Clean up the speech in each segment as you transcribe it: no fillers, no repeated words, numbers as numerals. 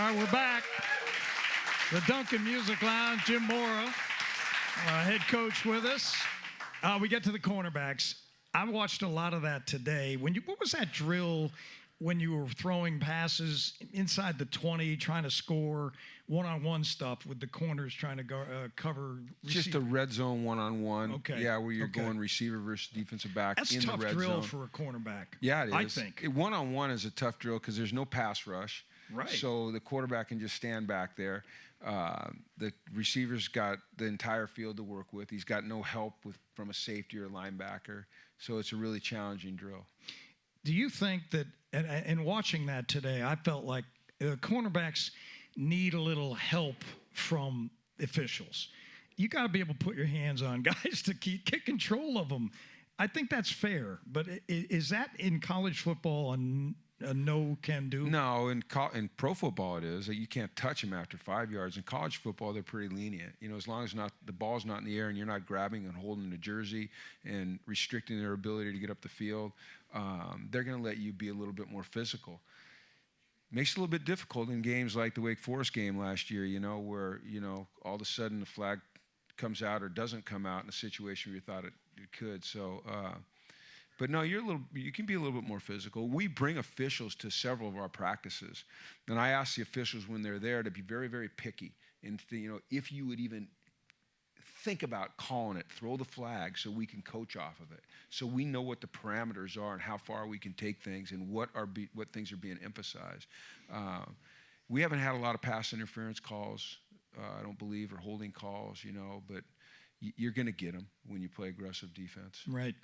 All right, we're back. The Duncan Music Lounge, Jim Mora, head coach with us. We get to the cornerbacks. I watched a lot of that today. What was that drill when you were throwing passes inside the 20, trying to score one-on-one stuff with the corners trying to cover receiver? Just a red zone one-on-one. Okay. Yeah, where you're going receiver versus defensive back That's in the red zone. That's a tough drill for a cornerback. Yeah, it is. I think. One-on-one is a tough drill because there's no pass rush. Right. So the quarterback can just stand back there. The receiver's got the entire field to work with. He's got no help from a safety or a linebacker. So it's a really challenging drill. Do you think that, and watching that today, I felt like cornerbacks need a little help from officials. You got to be able to put your hands on guys to get control of them. I think that's fair. But is that in college football a no can do? No, in pro football it is. You can't touch them after 5 yards. In college football, they're pretty lenient. You know, as long as the ball's not in the air and you're not grabbing and holding the jersey and restricting their ability to get up the field, they're going to let you be a little bit more physical. Makes it a little bit difficult in games like the Wake Forest game last year, where, all of a sudden the flag comes out or doesn't come out in a situation where you thought it could. So, but no, you can be a little bit more physical. We bring officials to several of our practices, and I ask the officials when they're there to be very, very picky. And if you would even think about calling it, throw the flag so we can coach off of it, so we know what the parameters are and how far we can take things and what things are being emphasized. We haven't had a lot of pass interference calls, I don't believe, or holding calls, but you're going to get them when you play aggressive defense. Right.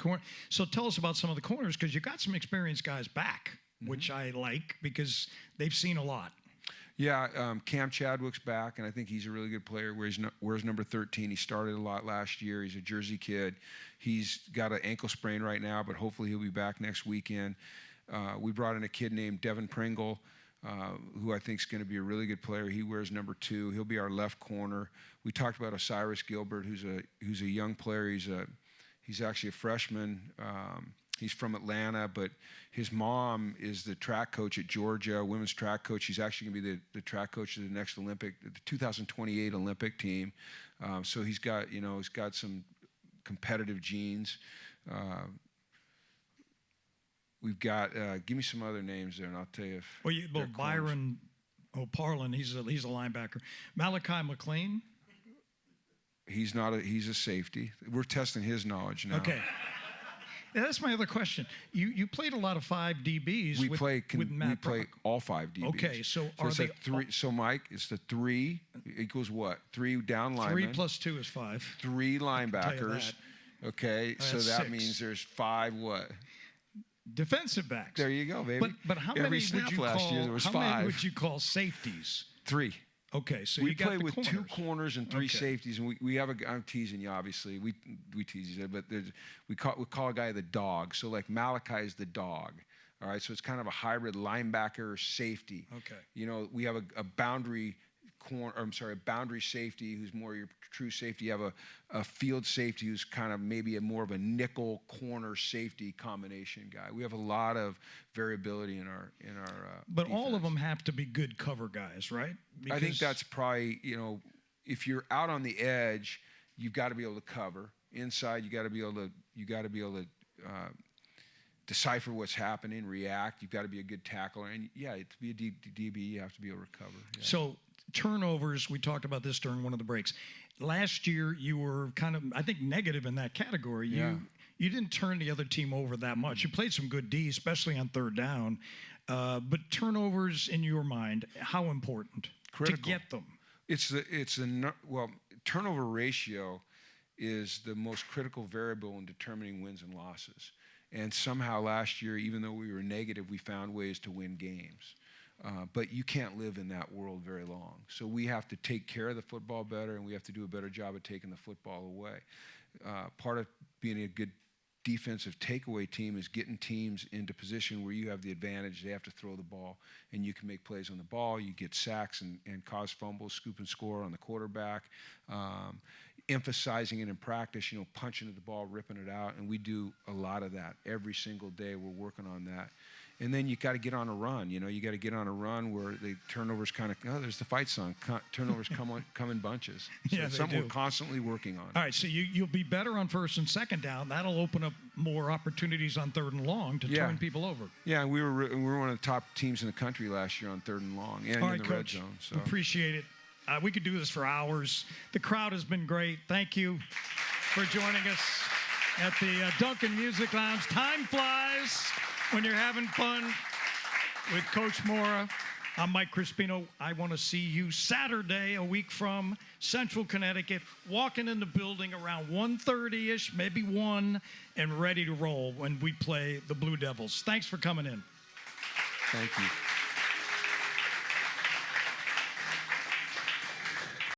So tell us about some of the corners, because you got some experienced guys back, which I like because they've seen a lot. Yeah, Cam Chadwick's back, and I think he's a really good player. Wears number 13. He started a lot last year. He's a Jersey kid. He's got an ankle sprain right now, but hopefully he'll be back next weekend. We brought in a kid named Devin Pringle, who I think is going to be a really good player. He wears number 2. He'll be our left corner. We talked about Osiris Gilbert, who's a young player. He's actually a freshman. He's from Atlanta, but his mom is the track coach at Georgia, women's track coach. She's actually going to be the track coach of the next the 2028 Olympic team. So he's got some competitive genes. We've got, give me some other names there, and I'll tell you if. Byron O'Parlin, he's a linebacker. Malachi McLean. He's a safety. We're testing his knowledge now. Okay. Yeah, that's my other question. You played a lot of 5 DBs. We play all 5 DBs. Okay, so are it's they 3? So Mike, it's the 3 equals what? 3 down linemen. 3 plus 2 is 5. 3 linebackers. Okay, so that 6. means there's 5 what? Defensive backs. There you go, baby. But how Every many snap would you last call? year there was how 5. many would you call safeties? 3. Okay, so we you got play the with corners. 2 corners and 3 safeties, and we have I'm teasing you, obviously. We tease you, but we call a guy the dog. So like Malachi is the dog. All right, so it's kind of a hybrid linebacker safety. Okay. We have a boundary a boundary safety who's more your true safety. You have a field safety who's kind of maybe more of a nickel corner safety combination guy. We have a lot of variability in our But defense. all of them have to be good cover guys, right? I think that's probably, if you're out on the edge, you've got to be able to cover. Inside, you got to be able to decipher what's happening, react. You've got to be a good tackler, and to be a DB, you have to be able to recover. Yeah. So turnovers, we talked about this during one of the breaks. Last year, you were kind of, I think, negative in that category. You didn't turn the other team over that much. You played some good D, especially on 3rd down. But turnovers, in your mind, how important? Critical. To get them? Turnover ratio is the most critical variable in determining wins and losses. And somehow last year, even though we were negative, we found ways to win games. But you can't live in that world very long. So we have to take care of the football better, and we have to do a better job of taking the football away. Part of being a good defensive takeaway team is getting teams into position where you have the advantage. They have to throw the ball, and you can make plays on the ball. You get sacks and cause fumbles, scoop and score on the quarterback. Emphasizing it in practice, punching at the ball, ripping it out, and we do a lot of that every single day. We're working on that. And then you got to get on a run. You know, you got to get on a run where the turnovers kind of, there's the fight song. Turnovers come in bunches. So Yeah, it's they something do. we're constantly working on. All right, so you'll be better on first and second down. That'll open up more opportunities on third and long to turn people over. Yeah, we were one of the top teams in the country last year on third and long and All in right, the Coach, red zone. So appreciate it. We could do this for hours. The crowd has been great. Thank you for joining us at the Duncan Music Lounge. Time flies when you're having fun with Coach Mora. I'm Mike Crispino. I want to see you Saturday, a week from Central Connecticut, walking in the building around 1:30-ish, maybe 1, and ready to roll when we play the Blue Devils. Thanks for coming in. thank you.